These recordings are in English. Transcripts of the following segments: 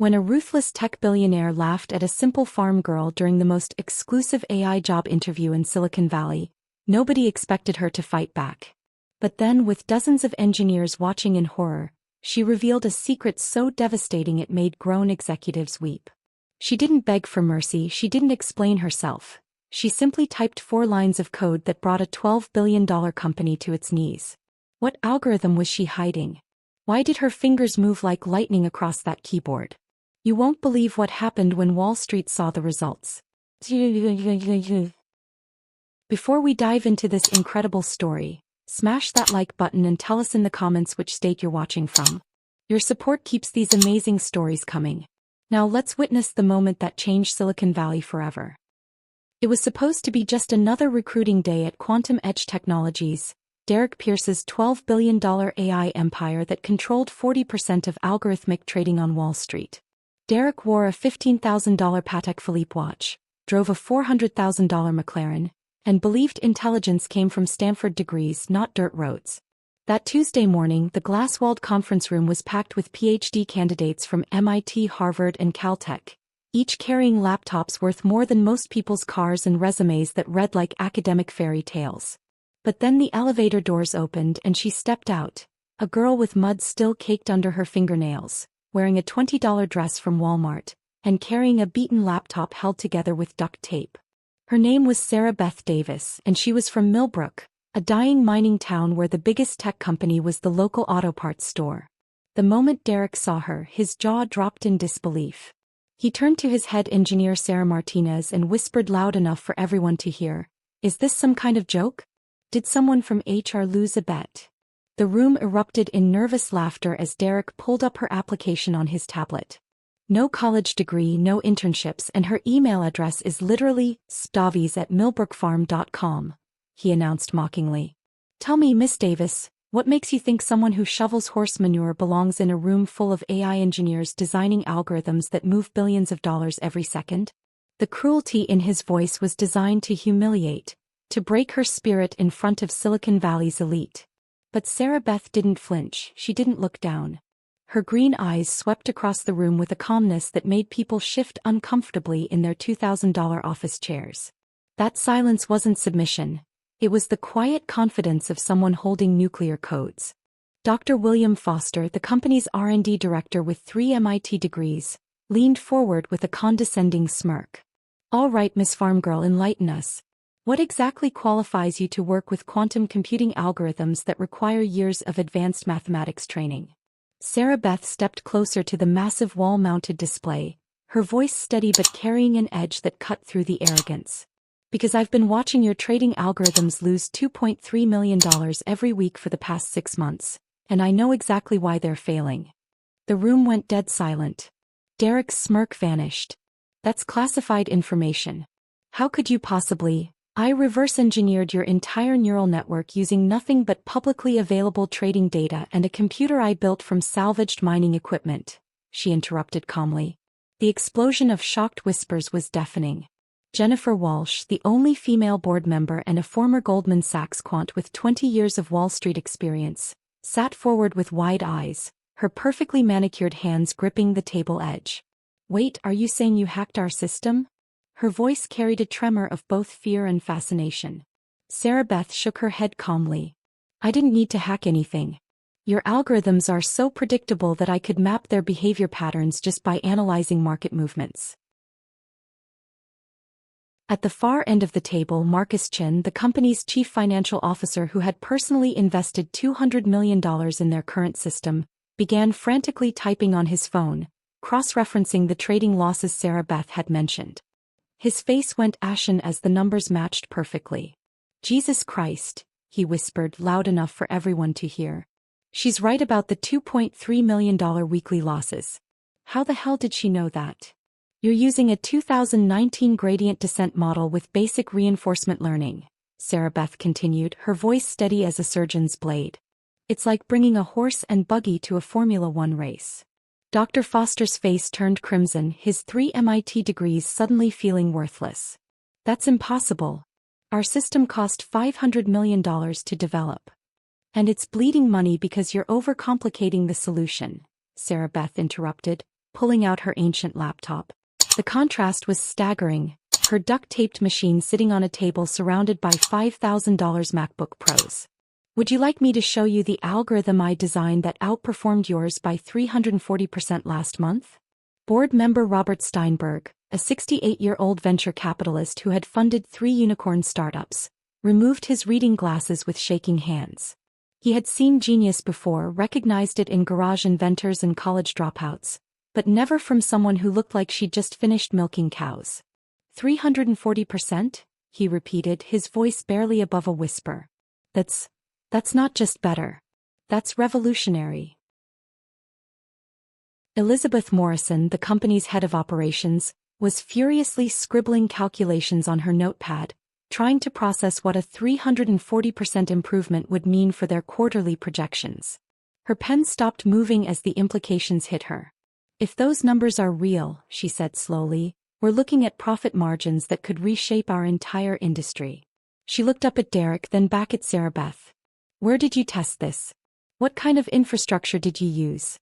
When a ruthless tech billionaire laughed at a simple farm girl during the most exclusive AI job interview in Silicon Valley, nobody expected her to fight back. But then, with dozens of engineers watching in horror, she revealed a secret so devastating it made grown executives weep. She didn't beg for mercy, she didn't explain herself. She simply typed 4 lines of code that brought a $12 billion company to its knees. What algorithm was she hiding? Why did her fingers move like lightning across that keyboard? You won't believe what happened when Wall Street saw the results. Before we dive into this incredible story, smash that like button and tell us in the comments which state you're watching from. Your support keeps these amazing stories coming. Now let's witness the moment that changed Silicon Valley forever. It was supposed to be just another recruiting day at Quantum Edge Technologies, Derek Pierce's $12 billion AI empire that controlled 40% of algorithmic trading on Wall Street. Derek wore a $15,000 Patek Philippe watch, drove a $400,000 McLaren, and believed intelligence came from Stanford degrees, not dirt roads. That Tuesday morning, the glass-walled conference room was packed with PhD candidates from MIT, Harvard, and Caltech, each carrying laptops worth more than most people's cars and resumes that read like academic fairy tales. But then the elevator doors opened and she stepped out, a girl with mud still caked under her fingernails, wearing a $20 dress from Walmart, and carrying a beaten laptop held together with duct tape. Her name was Sarah Beth Davis, and she was from Millbrook, a dying mining town where the biggest tech company was the local auto parts store. The moment Derek saw her, his jaw dropped in disbelief. He turned to his head engineer Sarah Martinez and whispered loud enough for everyone to hear, "Is this some kind of joke? Did someone from HR lose a bet?" The room erupted in nervous laughter as Derek pulled up her application on his tablet. No college degree, no internships, and her email address is literally stavies@millbrookfarm.com, he announced mockingly. "Tell me, Miss Davis, what makes you think someone who shovels horse manure belongs in a room full of AI engineers designing algorithms that move billions of dollars every second?" The cruelty in his voice was designed to humiliate, to break her spirit in front of Silicon Valley's elite. But Sarah Beth didn't flinch, she didn't look down. Her green eyes swept across the room with a calmness that made people shift uncomfortably in their $2,000 office chairs. That silence wasn't submission. It was the quiet confidence of someone holding nuclear codes. Dr. William Foster, the company's R&D director with 3 MIT degrees, leaned forward with a condescending smirk. "All right, Miss Farmgirl, enlighten us. What exactly qualifies you to work with quantum computing algorithms that require years of advanced mathematics training?" Sarah Beth stepped closer to the massive wall-mounted display, her voice steady but carrying an edge that cut through the arrogance. "Because I've been watching your trading algorithms lose $2.3 million every week for the past 6 months, and I know exactly why they're failing." The room went dead silent. Derek's smirk vanished. "That's classified information. How could you possibly? I reverse-engineered your entire neural network using nothing but publicly available trading data and a computer I built from salvaged mining equipment," she interrupted calmly. The explosion of shocked whispers was deafening. Jennifer Walsh, the only female board member and a former Goldman Sachs quant with 20 years of Wall Street experience, sat forward with wide eyes, her perfectly manicured hands gripping the table edge. "Wait, are you saying you hacked our system?" Her voice carried a tremor of both fear and fascination. Sarah Beth shook her head calmly. "I didn't need to hack anything. Your algorithms are so predictable that I could map their behavior patterns just by analyzing market movements." At the far end of the table, Marcus Chin, the company's chief financial officer who had personally invested $200 million in their current system, began frantically typing on his phone, cross-referencing the trading losses Sarah Beth had mentioned. His face went ashen as the numbers matched perfectly. "Jesus Christ," he whispered loud enough for everyone to hear. "She's right about the $2.3 million weekly losses. How the hell did she know that? You're using a 2019 gradient descent model with basic reinforcement learning," Sarah Beth continued, her voice steady as a surgeon's blade. "It's like bringing a horse and buggy to a Formula One race." Dr. Foster's face turned crimson, his 3 MIT degrees suddenly feeling worthless. "That's impossible. Our system cost $500 million to develop. And it's bleeding money because you're overcomplicating the solution," Sarah Beth interrupted, pulling out her ancient laptop. The contrast was staggering, her duct-taped machine sitting on a table surrounded by $5,000 MacBook Pros. Would you like me to show you the algorithm I designed that outperformed yours by 340% last month? Board member Robert Steinberg, a 68-year-old venture capitalist who had funded 3 unicorn startups, removed his reading glasses with shaking hands. He had seen genius before, recognized it in garage inventors and college dropouts, but never from someone who looked like she'd just finished milking cows. 340%? He repeated, his voice barely above a whisper. That's not just better. That's revolutionary. Elizabeth Morrison, the company's head of operations, was furiously scribbling calculations on her notepad, trying to process what a 340% improvement would mean for their quarterly projections. Her pen stopped moving as the implications hit her. If those numbers are real, she said slowly, we're looking at profit margins that could reshape our entire industry. She looked up at Derek, then back at Sarah Beth. Where did you test this? What kind of infrastructure did you use?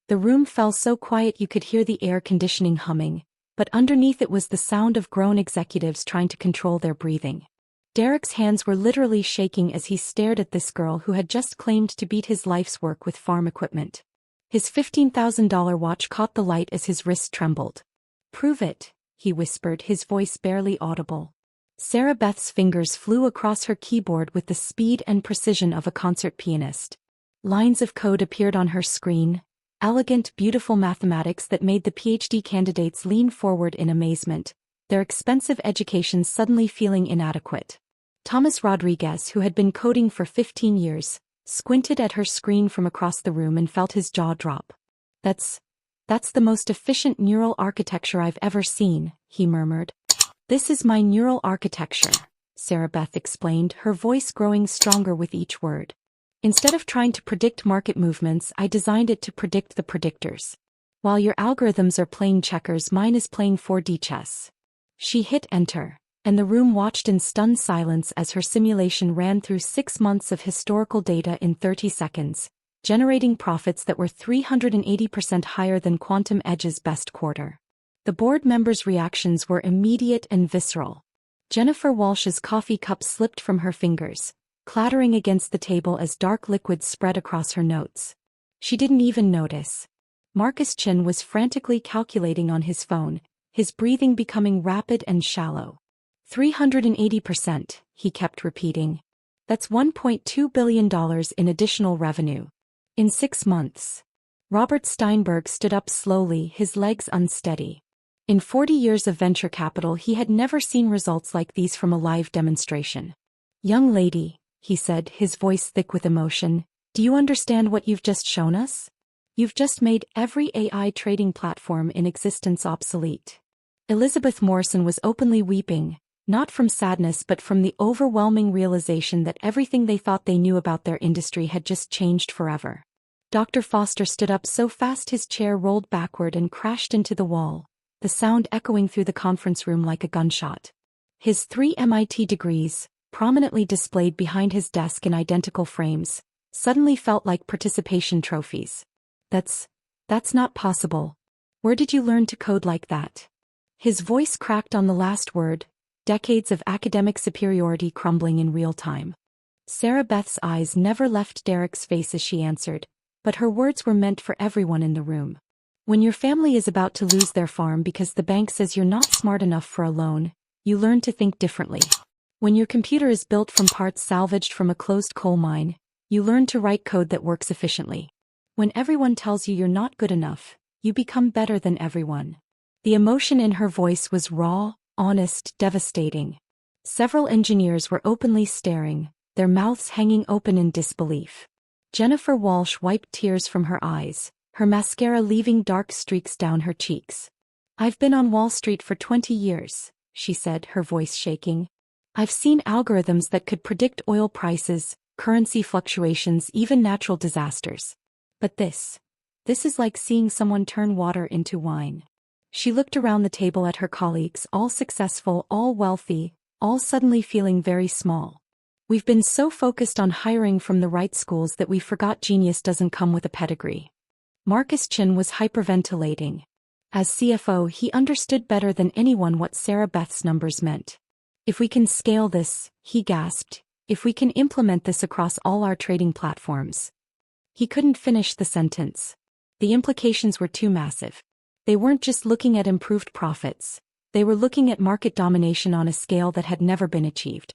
The room fell so quiet you could hear the air conditioning humming, but underneath it was the sound of grown executives trying to control their breathing. Derek's hands were literally shaking as he stared at this girl who had just claimed to beat his life's work with farm equipment. His $15,000 watch caught the light as his wrist trembled. Prove it, he whispered, his voice barely audible. Sarah Beth's fingers flew across her keyboard with the speed and precision of a concert pianist. Lines of code appeared on her screen, elegant, beautiful mathematics that made the PhD candidates lean forward in amazement, their expensive educations suddenly feeling inadequate. Thomas Rodriguez, who had been coding for 15 years, squinted at her screen from across the room and felt his jaw drop. That's the most efficient neural architecture I've ever seen, he murmured. This is my neural architecture, Sarah Beth explained, her voice growing stronger with each word. Instead of trying to predict market movements, I designed it to predict the predictors. While your algorithms are playing checkers, mine is playing 4D chess. She hit enter, and the room watched in stunned silence as her simulation ran through 6 months of historical data in 30 seconds, generating profits that were 380% higher than Quantum Edge's best quarter. The board members' reactions were immediate and visceral. Jennifer Walsh's coffee cup slipped from her fingers, clattering against the table as dark liquid spread across her notes. She didn't even notice. Marcus Chin was frantically calculating on his phone, his breathing becoming rapid and shallow. 380%, he kept repeating. That's $1.2 billion in additional revenue. In 6 months. Robert Steinberg stood up slowly, his legs unsteady. In 40 years of venture capital, he had never seen results like these from a live demonstration. Young lady, he said, his voice thick with emotion, do you understand what you've just shown us? You've just made every AI trading platform in existence obsolete. Elizabeth Morrison was openly weeping, not from sadness but from the overwhelming realization that everything they thought they knew about their industry had just changed forever. Dr. Foster stood up so fast his chair rolled backward and crashed into the wall, the sound echoing through the conference room like a gunshot. His 3 MIT degrees, prominently displayed behind his desk in identical frames, suddenly felt like participation trophies. That's not possible. Where did you learn to code like that? His voice cracked on the last word, decades of academic superiority crumbling in real time. Sarah Beth's eyes never left Derek's face as she answered, but her words were meant for everyone in the room. When your family is about to lose their farm because the bank says you're not smart enough for a loan, you learn to think differently. When your computer is built from parts salvaged from a closed coal mine, you learn to write code that works efficiently. When everyone tells you you're not good enough, you become better than everyone. The emotion in her voice was raw, honest, devastating. Several engineers were openly staring, their mouths hanging open in disbelief. Jennifer Walsh wiped tears from her eyes, her mascara leaving dark streaks down her cheeks. I've been on Wall Street for 20 years, she said, her voice shaking. I've seen algorithms that could predict oil prices, currency fluctuations, even natural disasters. But this is like seeing someone turn water into wine. She looked around the table at her colleagues, all successful, all wealthy, all suddenly feeling very small. We've been so focused on hiring from the right schools that we forgot genius doesn't come with a pedigree. Marcus Chin was hyperventilating, As CFO, he understood better than anyone what Sarah Beth's numbers meant. If we can scale this, he gasped, if we can implement this across all our trading platforms. He couldn't finish the sentence. The implications were too massive. They weren't just looking at improved profits. They were looking at market domination on a scale that had never been achieved.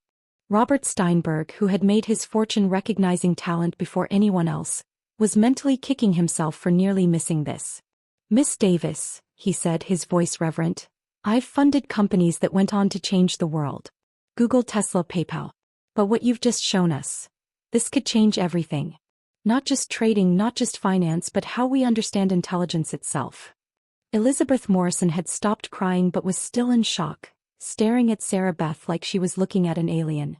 Robert Steinberg, who had made his fortune recognizing talent before anyone else, was mentally kicking himself for nearly missing this. Miss Davis, he said, his voice reverent, I've funded companies that went on to change the world. Google, Tesla, PayPal. But what you've just shown us, this could change everything. Not just trading, not just finance, but how we understand intelligence itself. Elizabeth Morrison had stopped crying but was still in shock, staring at Sarah Beth like she was looking at an alien.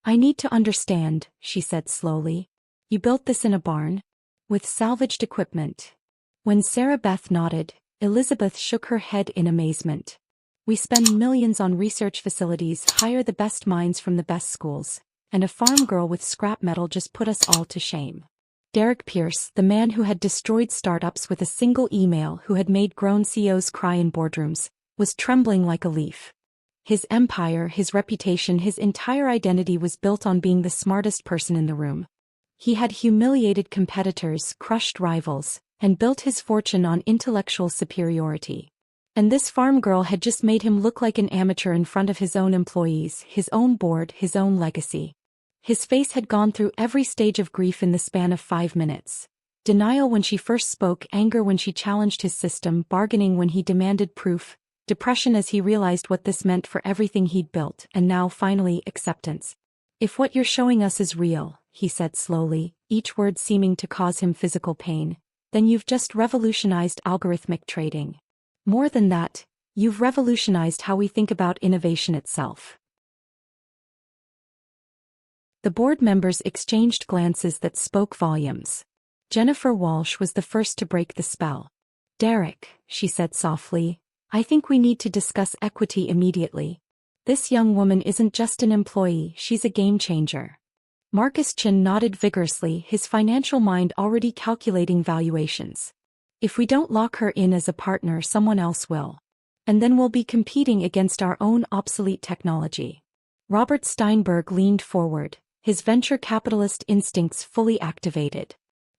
I need to understand, she said slowly. You built this in a barn? With salvaged equipment. When Sarah Beth nodded, Elizabeth shook her head in amazement. We spend millions on research facilities, hire the best minds from the best schools, and a farm girl with scrap metal just put us all to shame. Derek Pierce, the man who had destroyed startups with a single email, who had made grown CEOs cry in boardrooms, was trembling like a leaf. His empire, his reputation, his entire identity was built on being the smartest person in the room. He had humiliated competitors, crushed rivals, and built his fortune on intellectual superiority. And this farm girl had just made him look like an amateur in front of his own employees, his own board, his own legacy. His face had gone through every stage of grief in the span of 5 minutes. Denial when she first spoke, anger when she challenged his system, bargaining when he demanded proof, depression as he realized what this meant for everything he'd built, and now finally acceptance. If what you're showing us is real, he said slowly, each word seeming to cause him physical pain, then you've just revolutionized algorithmic trading. More than that, you've revolutionized how we think about innovation itself. The board members exchanged glances that spoke volumes. Jennifer Walsh was the first to break the spell. Derek, she said softly, I think we need to discuss equity immediately. This young woman isn't just an employee, she's a game changer. Marcus Chin nodded vigorously, his financial mind already calculating valuations. If we don't lock her in as a partner, someone else will. And then we'll be competing against our own obsolete technology. Robert Steinberg leaned forward, his venture capitalist instincts fully activated.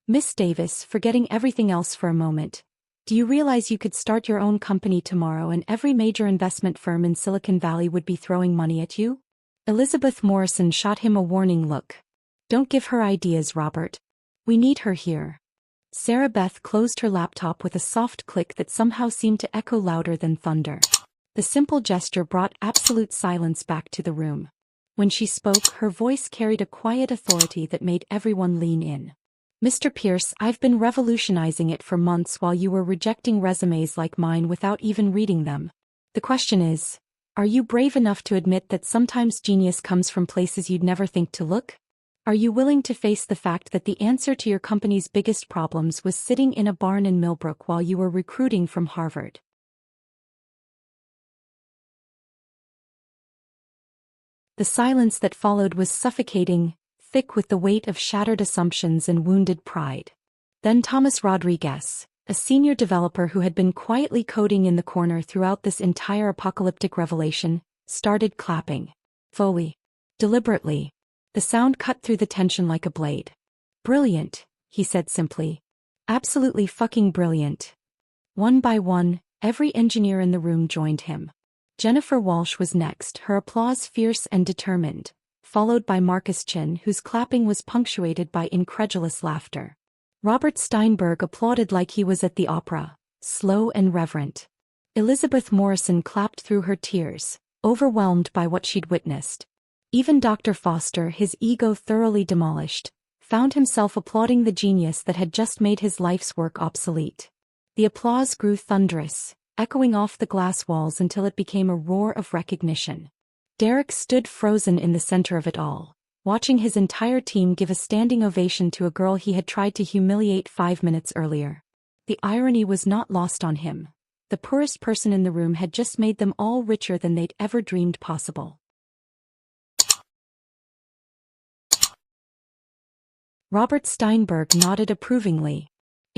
Miss Davis, forgetting everything else for a moment, do you realize you could start your own company tomorrow and every major investment firm in Silicon Valley would be throwing money at you? Elizabeth Morrison shot him a warning look. Don't give her ideas, Robert. We need her here. Sarah Beth closed her laptop with a soft click that somehow seemed to echo louder than thunder. The simple gesture brought absolute silence back to the room. When she spoke, her voice carried a quiet authority that made everyone lean in. Mr. Pierce, I've been revolutionizing it for months while you were rejecting resumes like mine without even reading them. The question is, are you brave enough to admit that sometimes genius comes from places you'd never think to look? Are you willing to face the fact that the answer to your company's biggest problems was sitting in a barn in Millbrook while you were recruiting from Harvard? The silence that followed was suffocating, thick with the weight of shattered assumptions and wounded pride. Then Thomas Rodriguez, a senior developer who had been quietly coding in the corner throughout this entire apocalyptic revelation, started clapping. Fully. Deliberately. The sound cut through the tension like a blade. Brilliant, he said simply. Absolutely fucking brilliant. One by one, every engineer in the room joined him. Jennifer Walsh was next, her applause fierce and determined, followed by Marcus Chin, whose clapping was punctuated by incredulous laughter. Robert Steinberg applauded like he was at the opera, slow and reverent. Elizabeth Morrison clapped through her tears, overwhelmed by what she'd witnessed. Even Dr. Foster, his ego thoroughly demolished, found himself applauding the genius that had just made his life's work obsolete. The applause grew thunderous, echoing off the glass walls until it became a roar of recognition. Derek stood frozen in the center of it all, watching his entire team give a standing ovation to a girl he had tried to humiliate 5 minutes earlier. The irony was not lost on him. The poorest person in the room had just made them all richer than they'd ever dreamed possible. Robert Steinberg nodded approvingly.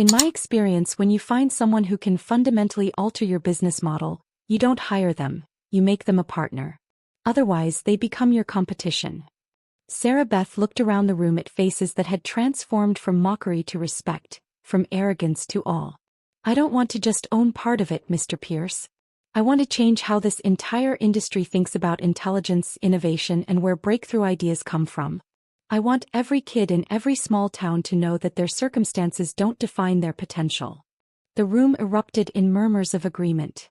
In my experience, when you find someone who can fundamentally alter your business model, you don't hire them, you make them a partner. Otherwise, they become your competition. Sarah Beth looked around the room at faces that had transformed from mockery to respect, from arrogance to awe. I don't want to just own part of it, Mr. Pierce. I want to change how this entire industry thinks about intelligence, innovation, and where breakthrough ideas come from. I want every kid in every small town to know that their circumstances don't define their potential. The room erupted in murmurs of agreement.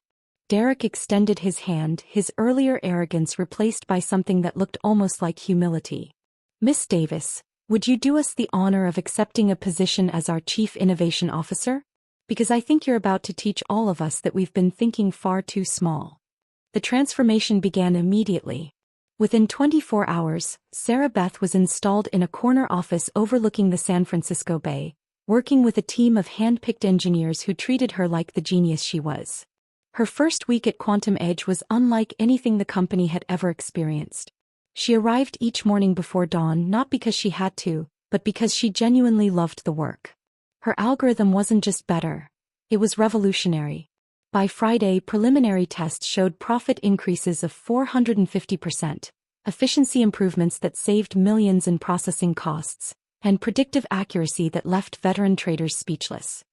Derek extended his hand, his earlier arrogance replaced by something that looked almost like humility. Miss Davis, would you do us the honor of accepting a position as our Chief Innovation Officer? Because I think you're about to teach all of us that we've been thinking far too small. The transformation began immediately. Within 24 hours, Sarah Beth was installed in a corner office overlooking the San Francisco Bay, working with a team of hand-picked engineers who treated her like the genius she was. Her first week at Quantum Edge was unlike anything the company had ever experienced. She arrived each morning before dawn not because she had to, but because she genuinely loved the work. Her algorithm wasn't just better, it was revolutionary. By Friday, preliminary tests showed profit increases of 450%, efficiency improvements that saved millions in processing costs, and predictive accuracy that left veteran traders speechless.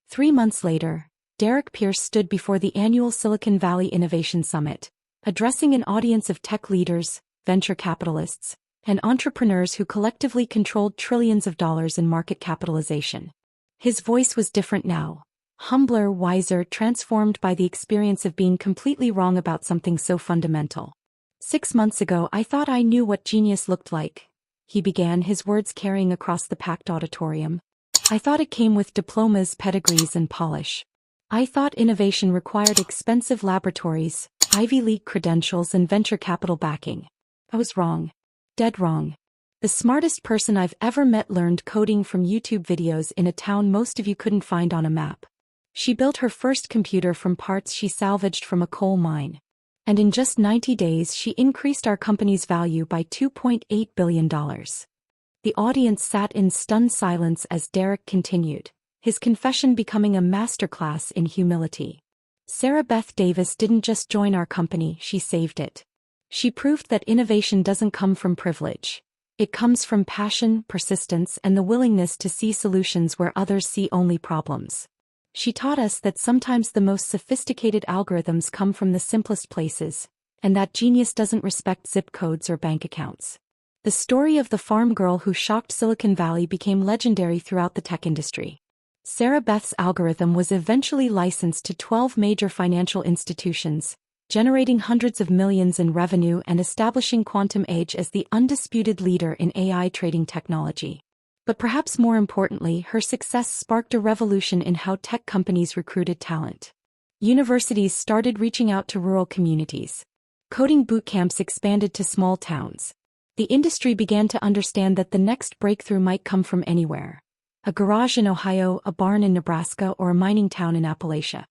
Three months later, Derek Pierce stood before the annual Silicon Valley Innovation Summit, addressing an audience of tech leaders, venture capitalists, and entrepreneurs who collectively controlled trillions of dollars in market capitalization. His voice was different now, humbler, wiser, transformed by the experience of being completely wrong about something so fundamental. 6 months ago, I thought I knew what genius looked like, he began, his words carrying across the packed auditorium. I thought it came with diplomas, pedigrees, and polish. I thought innovation required expensive laboratories, Ivy League credentials, and venture capital backing. I was wrong. Dead wrong. The smartest person I've ever met learned coding from YouTube videos in a town most of you couldn't find on a map. She built her first computer from parts she salvaged from a coal mine. And in just 90 days she increased our company's value by $2.8 billion. The audience sat in stunned silence as Derek continued, his confession becoming a masterclass in humility. Sarah Beth Davis didn't just join our company, she saved it. She proved that innovation doesn't come from privilege. It comes from passion, persistence, and the willingness to see solutions where others see only problems. She taught us that sometimes the most sophisticated algorithms come from the simplest places, and that genius doesn't respect zip codes or bank accounts. The story of the farm girl who shocked Silicon Valley became legendary throughout the tech industry. Sarah Beth's algorithm was eventually licensed to 12 major financial institutions, generating hundreds of millions in revenue and establishing Quantum Edge as the undisputed leader in AI trading technology. But perhaps more importantly, her success sparked a revolution in how tech companies recruited talent. Universities started reaching out to rural communities. Coding bootcamps expanded to small towns. The industry began to understand that the next breakthrough might come from anywhere. A garage in Ohio, a barn in Nebraska, or a mining town in Appalachia.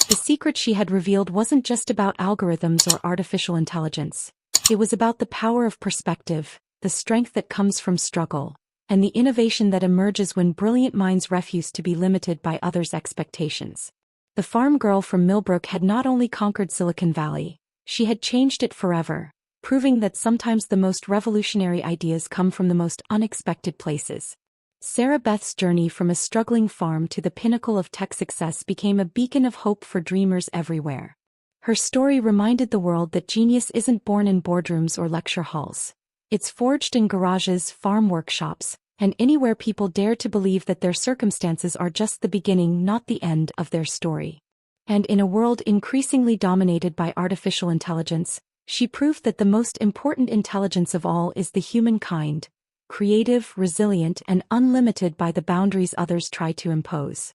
The secret she had revealed wasn't just about algorithms or artificial intelligence. It was about the power of perspective, the strength that comes from struggle, and the innovation that emerges when brilliant minds refuse to be limited by others' expectations. The farm girl from Millbrook had not only conquered Silicon Valley, she had changed it forever, proving that sometimes the most revolutionary ideas come from the most unexpected places. Sarah Beth's journey from a struggling farm to the pinnacle of tech success became a beacon of hope for dreamers everywhere. Her story reminded the world that genius isn't born in boardrooms or lecture halls. It's forged in garages, farm workshops, and anywhere people dare to believe that their circumstances are just the beginning, not the end, of their story. And in a world increasingly dominated by artificial intelligence, she proved that the most important intelligence of all is the human kind, creative, resilient, and unlimited by the boundaries others try to impose.